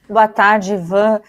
Boa tarde, Ivan.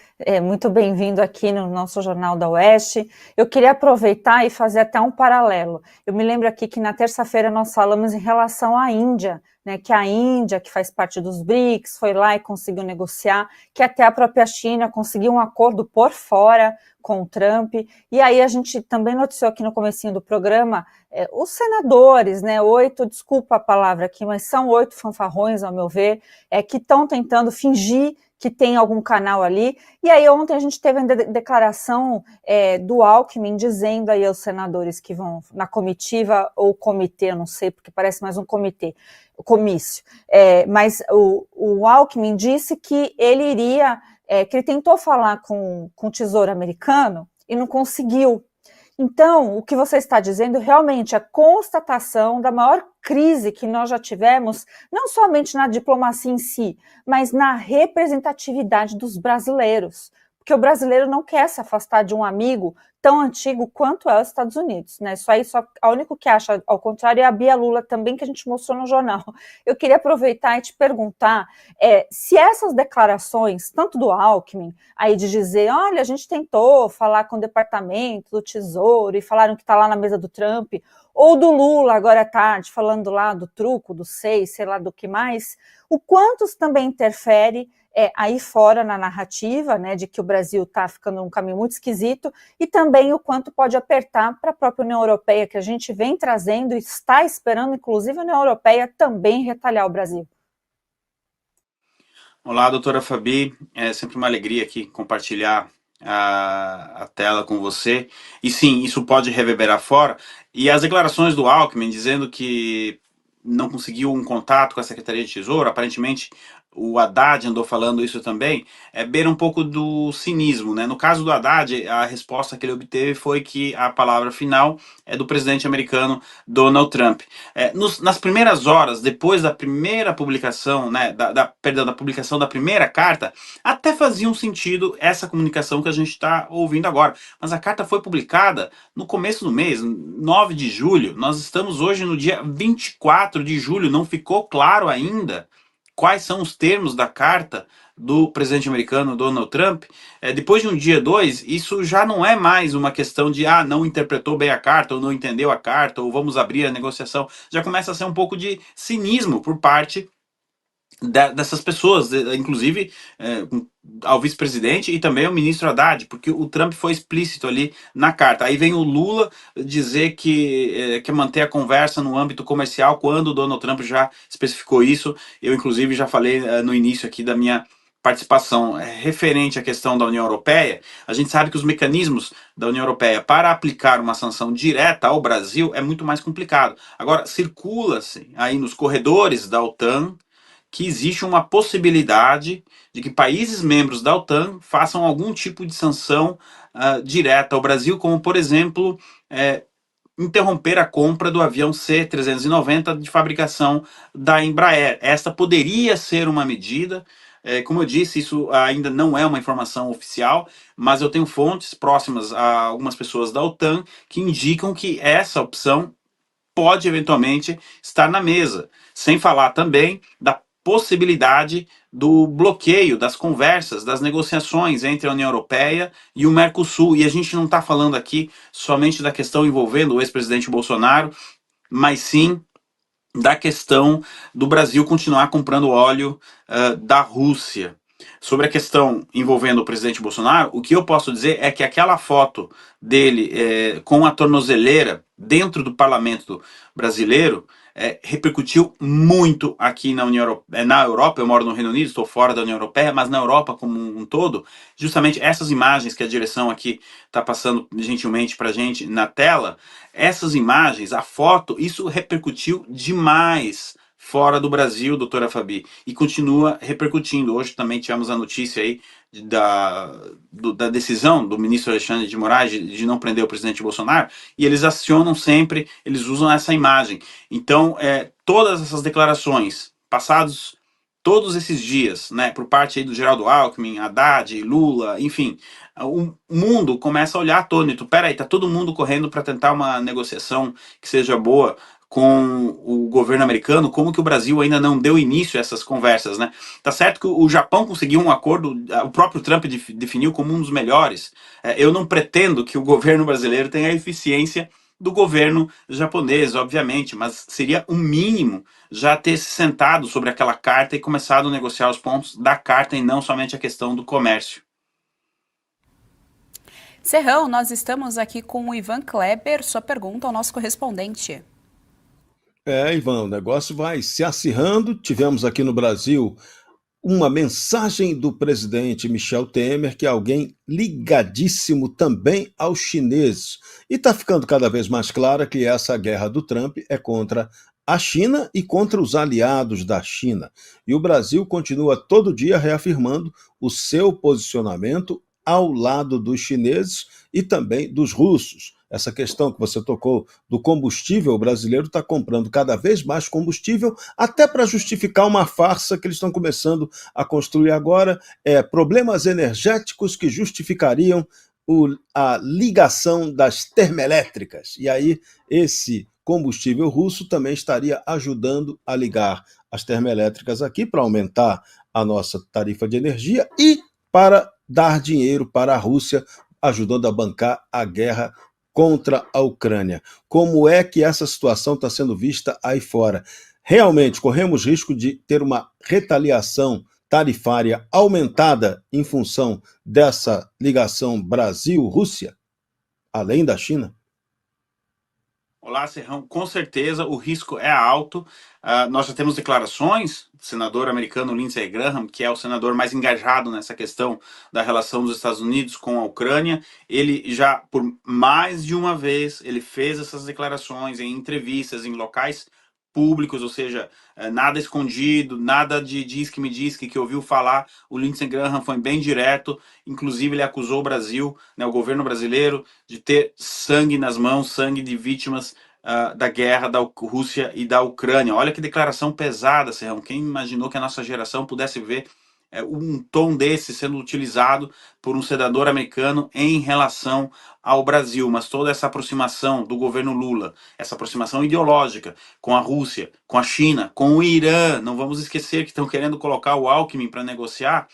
Muito bem-vindo aqui no nosso Jornal da Oeste. Eu queria aproveitar e fazer até um paralelo. Eu me lembro aqui que na terça-feira nós falamos em relação à Índia, né, que a Índia, que faz parte dos BRICS, foi lá e conseguiu negociar, que até a própria China conseguiu um acordo por fora com o Trump. E aí a gente também noticiou aqui no comecinho do programa os senadores, né, 8, desculpa a palavra aqui, mas são 8 fanfarrões, ao meu ver, que estão tentando fingir que tem algum canal ali. E aí ontem a gente teve a declaração do Alckmin dizendo aí aos senadores que vão na comitiva ou comitê, eu não sei, porque parece mais um comitê, comício. Mas o Alckmin disse que ele iria, que ele tentou falar com o Tesouro Americano e não conseguiu. Então, o que você está dizendo realmente é a constatação da maior crise que nós já tivemos, não somente na diplomacia em si, mas na representatividade dos brasileiros. Porque o brasileiro não quer se afastar de um amigo tão antigo quanto é os Estados Unidos, né? Isso aí, só a única que acha ao contrário é a Bia Lula também, que a gente mostrou no jornal. Eu queria aproveitar e te perguntar se essas declarações, tanto do Alckmin, aí de dizer, olha, a gente tentou falar com o departamento do Tesouro e falaram que está lá na mesa do Trump, ou do Lula agora à tarde, falando lá do truco, do sei lá do que mais, o quanto isso também interfere aí fora na narrativa, né, de que o Brasil está ficando num caminho muito esquisito, e também o quanto pode apertar para a própria União Europeia, que a gente vem trazendo e está esperando, inclusive a União Europeia também retalhar o Brasil. Olá, doutora Fabi. É sempre uma alegria aqui compartilhar a tela com você. E sim, isso pode reverberar fora. E as declarações do Alckmin dizendo que não conseguiu um contato com a Secretaria de Tesouro, aparentemente o Haddad andou falando isso também, beira um pouco do cinismo, né? No caso do Haddad, a resposta que ele obteve foi que a palavra final é do presidente americano Donald Trump. Nas primeiras horas, depois da primeira publicação, né, perdão, da publicação da primeira carta, até fazia um sentido essa comunicação que a gente está ouvindo agora. Mas a carta foi publicada no começo do mês, 9 de julho. Nós estamos hoje no dia 24 de julho, não ficou claro ainda quais são os termos da carta do presidente americano Donald Trump. Depois de um dia, dois, isso já não é mais uma questão de não interpretou bem a carta, ou não entendeu a carta, ou vamos abrir a negociação. Já começa a ser um pouco de cinismo por parte dessas pessoas, inclusive ao vice-presidente e também ao ministro Haddad, porque o Trump foi explícito ali na carta. Aí vem o Lula dizer que quer manter a conversa no âmbito comercial, quando o Donald Trump já especificou isso. Eu, inclusive, já falei no início aqui da minha participação referente à questão da União Europeia. A gente sabe que os mecanismos da União Europeia para aplicar uma sanção direta ao Brasil é muito mais complicado. Agora, circula-se aí nos corredores da OTAN que existe uma possibilidade de que países membros da OTAN façam algum tipo de sanção direta ao Brasil, como, por exemplo, interromper a compra do avião C-390 de fabricação da Embraer. Esta poderia ser uma medida. Como eu disse, isso ainda não é uma informação oficial, mas eu tenho fontes próximas a algumas pessoas da OTAN que indicam que essa opção pode eventualmente estar na mesa. Sem falar também da possibilidade do bloqueio das conversas, das negociações entre a União Europeia e o Mercosul. E a gente não está falando aqui somente da questão envolvendo o ex-presidente Bolsonaro, mas sim da questão do Brasil continuar comprando óleo da Rússia. Sobre a questão envolvendo o presidente Bolsonaro, o que eu posso dizer é que aquela foto dele com a tornozeleira dentro do parlamento brasileiro repercutiu muito aqui na Europa. Eu moro no Reino Unido, estou fora da União Europeia, mas na Europa como um todo, justamente essas imagens que a direção aqui está passando gentilmente para a gente na tela, essas imagens, a foto, isso repercutiu demais fora do Brasil, doutora Fabi, e continua repercutindo. Hoje também tivemos a notícia aí da decisão do ministro Alexandre de Moraes de não prender o presidente Bolsonaro, e eles acionam sempre, eles usam essa imagem. Então, todas essas declarações, passados todos esses dias, né, por parte aí do Geraldo Alckmin, Haddad, Lula, enfim, o mundo começa a olhar atônito. Peraí, tá todo mundo correndo para tentar uma negociação que seja boa com o governo americano, como que o Brasil ainda não deu início a essas conversas, né? Tá certo que o Japão conseguiu um acordo, o próprio Trump definiu como um dos melhores. Eu não pretendo que o governo brasileiro tenha a eficiência do governo japonês, obviamente, mas seria um mínimo já ter se sentado sobre aquela carta e começado a negociar os pontos da carta e não somente a questão do comércio. Serrão, nós estamos aqui com o Ivan Kleber. Sua pergunta ao nosso correspondente. Ivan, o negócio vai se acirrando. Tivemos aqui no Brasil uma mensagem do presidente Michel Temer, que é alguém ligadíssimo também aos chineses. E está ficando cada vez mais clara que essa guerra do Trump é contra a China e contra os aliados da China. E o Brasil continua todo dia reafirmando o seu posicionamento ao lado dos chineses e também dos russos. Essa questão que você tocou do combustível, o brasileiro está comprando cada vez mais combustível, até para justificar uma farsa que eles estão começando a construir agora, problemas energéticos que justificariam a ligação das termoelétricas. E aí, esse combustível russo também estaria ajudando a ligar as termoelétricas aqui para aumentar a nossa tarifa de energia e para dar dinheiro para a Rússia, ajudando a bancar a guerra contra a Ucrânia. Como é que essa situação está sendo vista aí fora? Realmente corremos risco de ter uma retaliação tarifária aumentada em função dessa ligação Brasil-Rússia, além da China? Olá, Serrão. Com certeza o risco é alto. Nós já temos declarações do senador americano Lindsey Graham, que é o senador mais engajado nessa questão da relação dos Estados Unidos com a Ucrânia. Ele já, por mais de uma vez, ele fez essas declarações em entrevistas, em locais públicos, ou seja, nada escondido, nada de diz que me diz que ouviu falar. O Lindsey Graham foi bem direto, inclusive ele acusou o Brasil, né, o governo brasileiro, de ter sangue nas mãos, sangue de vítimas da guerra da Rússia e da Ucrânia. Olha que declaração pesada, Serrão. Quem imaginou que a nossa geração pudesse ver um tom desse sendo utilizado por um senador americano em relação ao Brasil, mas toda essa aproximação do governo Lula, essa aproximação ideológica com a Rússia, com a China, com o Irã, não vamos esquecer que estão querendo colocar o Alckmin para negociar,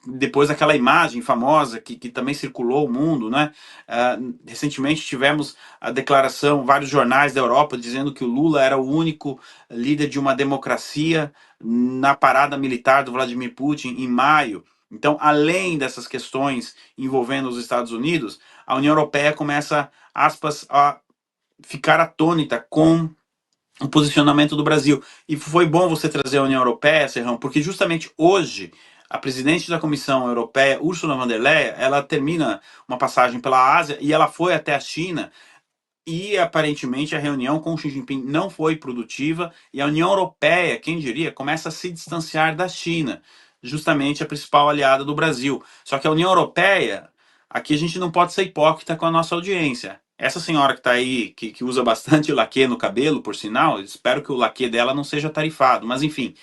depois daquela imagem famosa que também circulou o mundo, né? Recentemente tivemos a declaração, vários jornais da Europa dizendo que o Lula era o único líder de uma democracia na parada militar do Vladimir Putin em maio. Então, além dessas questões envolvendo os Estados Unidos, a União Europeia começa, aspas, a ficar atônita com o posicionamento do Brasil. E foi bom você trazer a União Europeia, Serrão, porque justamente hoje a presidente da Comissão Europeia, Ursula von der Leyen, ela termina uma passagem pela Ásia e ela foi até a China e aparentemente a reunião com Xi Jinping não foi produtiva e a União Europeia, quem diria, começa a se distanciar da China, justamente a principal aliada do Brasil. Só que a União Europeia, aqui a gente não pode ser hipócrita com a nossa audiência. Essa senhora que está aí, que usa bastante laquê no cabelo, por sinal, espero que o laquê dela não seja tarifado, mas enfim,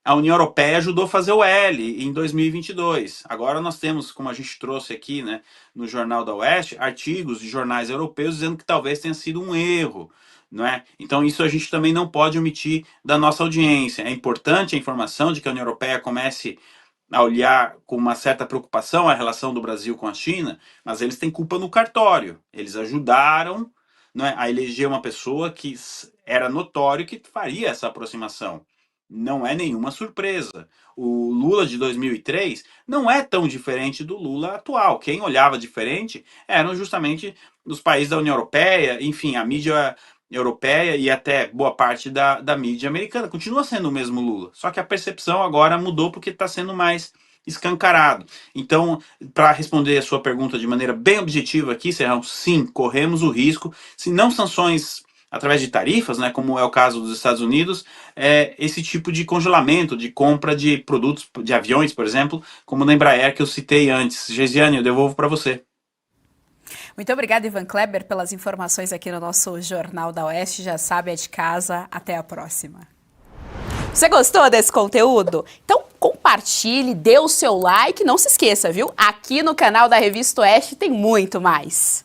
a União Europeia ajudou a fazer o L em 2022. Agora nós temos, como a gente trouxe aqui, né, no Jornal da Oeste, artigos de jornais europeus dizendo que talvez tenha sido um erro, não é? Então isso a gente também não pode omitir da nossa audiência. É importante a informação de que a União Europeia comece a olhar com uma certa preocupação a relação do Brasil com a China, mas eles têm culpa no cartório. Eles ajudaram, não é, a eleger uma pessoa que era notório que faria essa aproximação. Não é nenhuma surpresa. O Lula de 2003 não é tão diferente do Lula atual. Quem olhava diferente eram justamente os países da União Europeia, enfim, a mídia europeia e até boa parte da mídia americana. Continua sendo o mesmo Lula, só que a percepção agora mudou porque está sendo mais escancarado. Então, para responder a sua pergunta de maneira bem objetiva aqui, Serrão, sim, corremos o risco, se não sanções através de tarifas, né, como é o caso dos Estados Unidos, esse tipo de congelamento, de compra de produtos, de aviões, por exemplo, como da Embraer que eu citei antes. Gesiane, eu devolvo para você. Muito obrigada, Ivan Kleber, pelas informações aqui no nosso Jornal da Oeste. Já sabe, é de casa. Até a próxima. Você gostou desse conteúdo? Então compartilhe, dê o seu like. Não se esqueça, viu? Aqui no canal da Revista Oeste tem muito mais.